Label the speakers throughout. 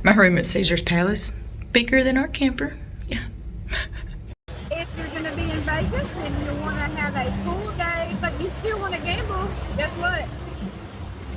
Speaker 1: My room at Caesers Palace, bigger than our camper. Yeah.
Speaker 2: If you're going to be in Vegas and you want to have a pool day, but you still want to gamble, guess what?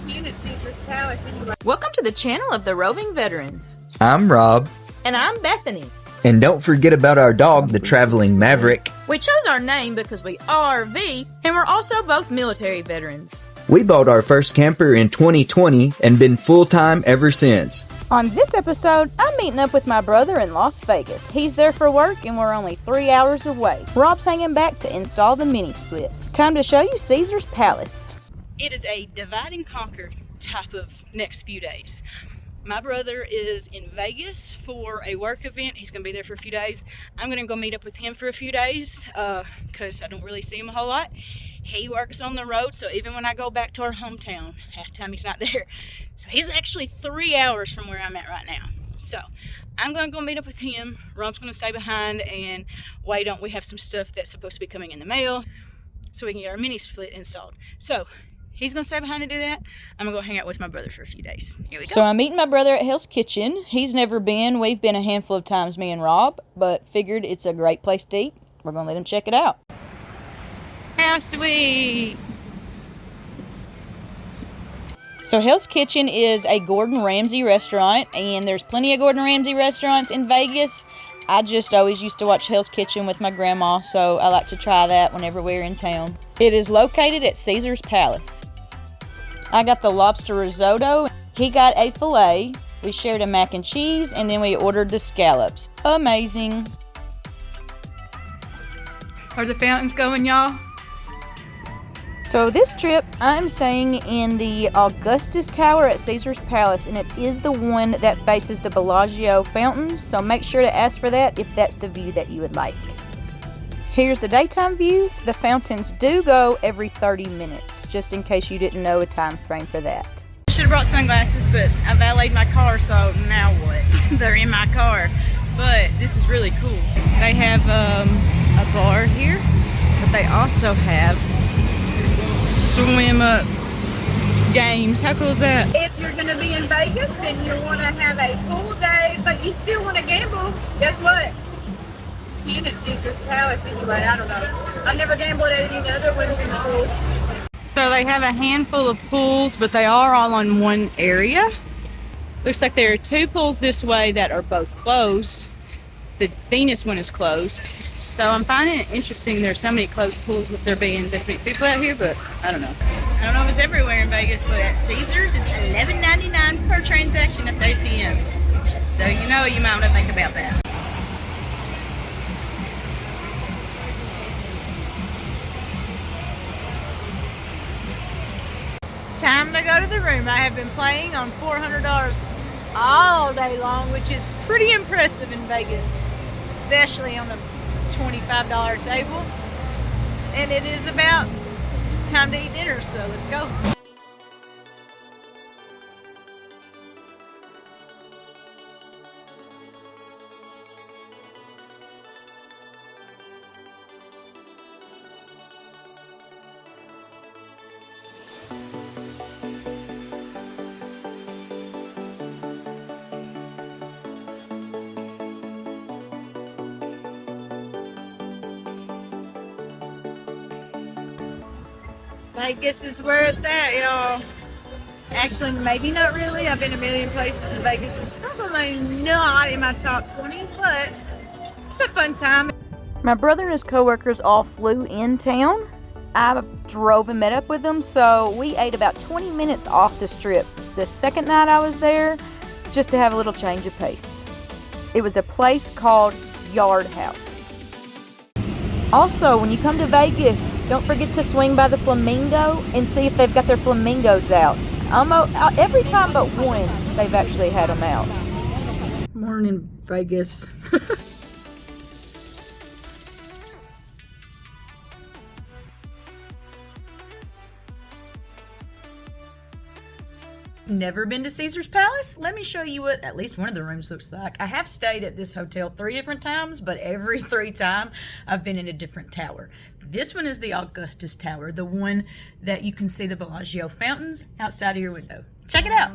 Speaker 2: You at Caesers Palace anyway.
Speaker 3: Welcome to the channel of the Roving Veterans.
Speaker 4: I'm Rob.
Speaker 3: And I'm Bethany.
Speaker 4: And don't forget about our dog, the Traveling Maverick.
Speaker 3: We chose our name because we RV, and we're also both military veterans.
Speaker 4: We bought our first camper in 2020 and been full-time ever since.
Speaker 5: On this episode, I'm meeting up with my brother in Las Vegas. He's there for work and we're only 3 hours away. Rob's hanging back to install the mini-split. Time to show you Caesars Palace.
Speaker 1: It is a divide and conquer type of next few days. My brother is in Vegas for a work event. He's going to be there for a few days. I'm going to go meet up with him for a few days because I don't really see him a whole lot. He works on the road, so even when I go back to our hometown, half the time he's not there. So he's actually 3 hours from where I'm at right now. So I'm going to go meet up with him. Rob's going to stay behind and wait on. We have some stuff that's supposed to be coming in the mail so we can get our mini split installed. So he's going to stay behind to do that. I'm going to go hang out with my brother for a few days. Here we go.
Speaker 5: So I'm meeting my brother at Hell's Kitchen. He's never been. We've been a handful of times, me and Rob, but figured it's a great place to eat. We're going to let him check it out.
Speaker 1: How sweet.
Speaker 5: So Hell's Kitchen is a Gordon Ramsay restaurant, and there's plenty of Gordon Ramsay restaurants in Vegas. I just always used to watch Hell's Kitchen with my grandma, so I like to try that whenever we're in town. It is located at Caesars Palace. I got the lobster risotto. He got a filet. We shared a mac and cheese, and then we ordered the scallops. Amazing.
Speaker 1: Are the fountains going, y'all?
Speaker 5: So this trip, I'm staying in the Augustus Tower at Caesars Palace, and it is the one that faces the Bellagio Fountains, so make sure to ask for that if that's the view that you would like. Here's the daytime view. The fountains do go every 30 minutes, just in case you didn't know a time frame for that.
Speaker 1: I should have brought sunglasses, but I valeted my car, so now what? They're in my car. But this is really cool. They have a bar here, but they also have swim up games. How cool is that?
Speaker 2: If you're going to be in Vegas and you want to have a pool day, but you still want to gamble, guess what? You at Caesars Palace anyway. I don't know. I've never gambled at any other ones in the pool.
Speaker 1: So they have a handful of pools, but they are all on one area. Looks like there are two pools this way that are both closed. The Venus one is closed. So I'm finding it interesting there's so many closed pools with there being this many people out here, but I don't know. I don't know if it's everywhere in Vegas, but at Caesars it's $11.99 per transaction at the ATM. So you know you might want to think about that.
Speaker 2: Time to go to the room. I have been playing on $400 all day long, which is pretty impressive in Vegas, especially on a $25 table. And it is about time to eat dinner, so let's go. Vegas is where it's at, y'all. Actually, maybe not really. I've been a million places in Vegas. It's probably not in my top 20, but it's a fun time.
Speaker 5: My brother and his coworkers all flew in town. I drove and met up with them, so we ate about 20 minutes off the strip the second night I was there, just to have a little change of pace. It was a place called Yard House. Also, when you come to Vegas, don't forget to swing by the Flamingo and see if they've got their flamingos out. Almost every time but one, they've actually had them out.
Speaker 1: Morning, Vegas.
Speaker 5: never been to Caesars Palace, let me show you what at least one of the rooms looks like. I have stayed at this hotel 3 different times, but every 3 times I've been in a different tower. This one is the Augustus Tower, the one that you can see the Bellagio Fountains outside of your window. Check it out.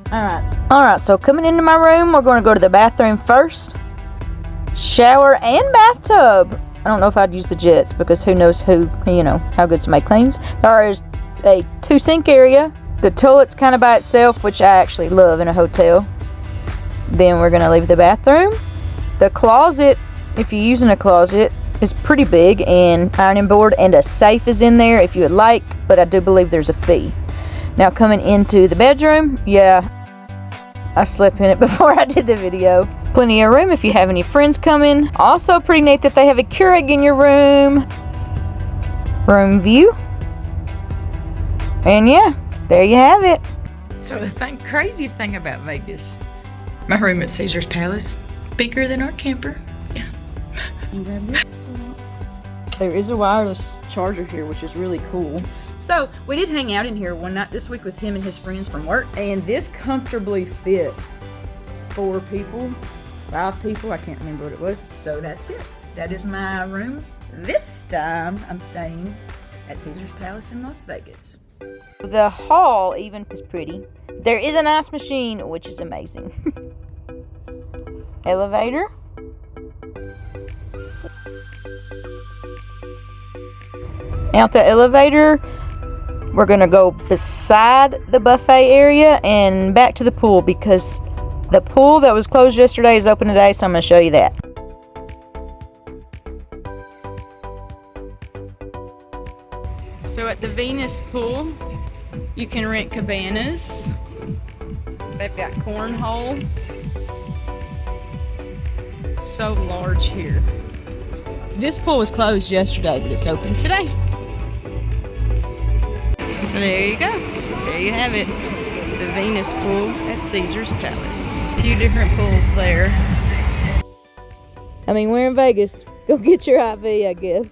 Speaker 5: All right, so coming into my room, we're going to go to the bathroom first. Shower and bathtub. I don't know if I'd use the jets because who knows how good somebody cleans. There is a 2-sink area. The toilet's kind of by itself, which I actually love in a hotel. Then we're going to leave the bathroom. The closet, if you're using a closet, is pretty big, and ironing board and a safe is in there if you would like, but I do believe there's a fee. Now coming into the bedroom, yeah, I slept in it before I did the video. Plenty of room if you have any friends coming. Also pretty neat that they have a Keurig in your room. Room view. And yeah, there you have it. So the crazy thing about Vegas, my room at Caesars Palace, bigger than our camper. Yeah. You have this. There is a wireless charger here, which is really cool. So we did hang out in here one night this week with him and his friends from work, and this comfortably fit 4 people, 5 people, I can't remember what it was. So that's it. That is my room. This time I'm staying at Caesars Palace in Las Vegas. The hall even is pretty. There is an ice machine, which is amazing. Elevator. Out the elevator, we're gonna go beside the buffet area and back to the pool because the pool that was closed yesterday is open today, so I'm gonna show you that. So at the Venus pool, you can rent cabanas. They've got cornhole. So large here. This pool was closed yesterday, but it's open today. So there you go. There you have it. The Venus pool at Caesars Palace. A few different pools there. I mean, we're in Vegas. Go get your IV, I guess.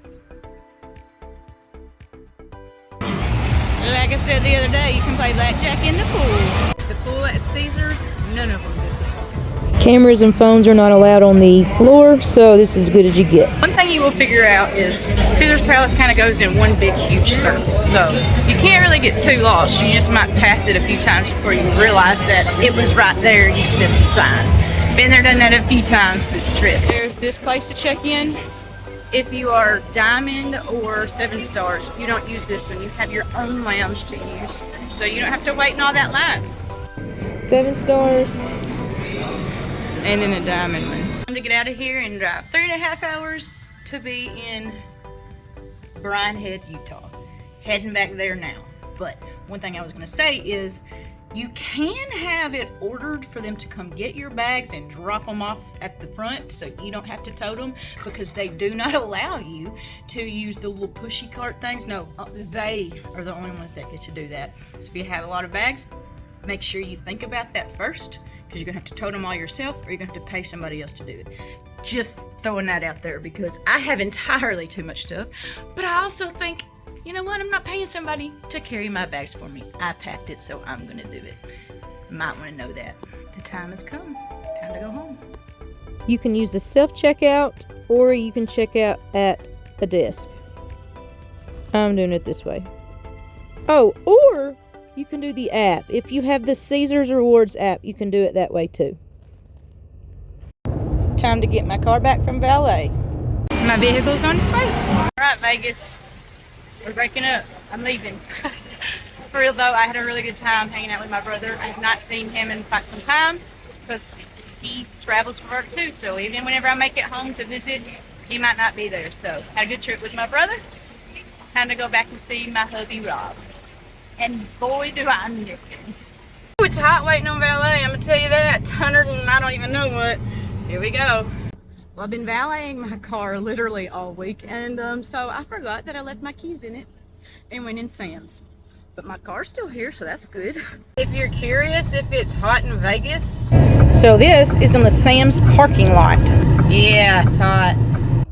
Speaker 5: Like I said the other day, you can play blackjack in the pool. The pool at Caesars, none of them disappoint. Cameras and phones are not allowed on the floor, so this is as good as you get. One thing you will figure out is Caesars Palace kind of goes in one big, huge circle, so you can't really get too lost. You just might pass it a few times before you realize that it was right there. You just missed the sign. Been there, done that a few times this trip. There's this place to check in. If you are Diamond or 7 stars, you don't use this one. You have your own lounge to use, so you don't have to wait in all that line. 7 stars. And then a Diamond one. Time to get out of here and drive 3.5 hours to be in Bryan Head, Utah. Heading back there now. But one thing I was going to say is you can have it ordered for them to come get your bags and drop them off at the front so you don't have to tote them, because they do not allow you to use the little pushy cart things. No, they are the only ones that get to do that. So if you have a lot of bags, make sure you think about that first, because you're gonna have to tote them all yourself or you're gonna have to pay somebody else to do it. Just throwing that out there because I have entirely too much stuff, but I also think, you know what, I'm not paying somebody to carry my bags for me. I packed it, so I'm gonna do it. Might wanna know that. The time has come. Time to go home. You can use the self-checkout or you can check out at a desk. I'm doing it this way. Oh, or you can do the app. If you have the Caesars Rewards app, you can do it that way too. Time to get my car back from valet. My vehicle's on its way. All right, Vegas. We're breaking up. I'm leaving. For real though, I had a really good time hanging out with my brother. I have not seen him in quite some time because he travels for work too. So even whenever I make it home to visit, he might not be there. So had a good trip with my brother. Time to go back and see my hubby Rob. And boy, do I miss him. Ooh, it's hot waiting on valet, I'm gonna tell you that. 100 and I don't even know what. Here we go. Well, I've been valeting my car literally all week, and so I forgot that I left my keys in it and went in Sam's. But my car's still here, so that's good. If you're curious if it's hot in Vegas, so this is on the Sam's parking lot. Yeah, it's hot.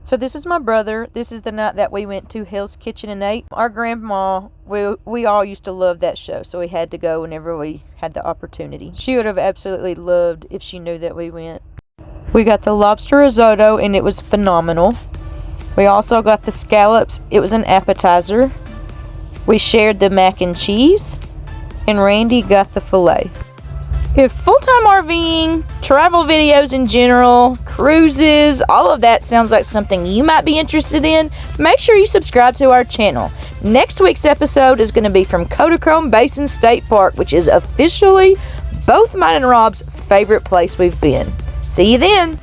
Speaker 5: So this is my brother. This is the night that we went to Hell's Kitchen and ate. Our grandma, we all used to love that show, so we had to go whenever we had the opportunity. She would have absolutely loved if she knew that we went. We got the lobster risotto, and it was phenomenal. We also got the scallops. It was an appetizer. We shared the mac and cheese, and Randy got the filet. If full-time RVing, travel videos in general, cruises, all of that sounds like something you might be interested in, make sure you subscribe to our channel. Next week's episode is going to be from Kodachrome Basin State Park, which is officially both mine and Rob's favorite place we've been. See you then!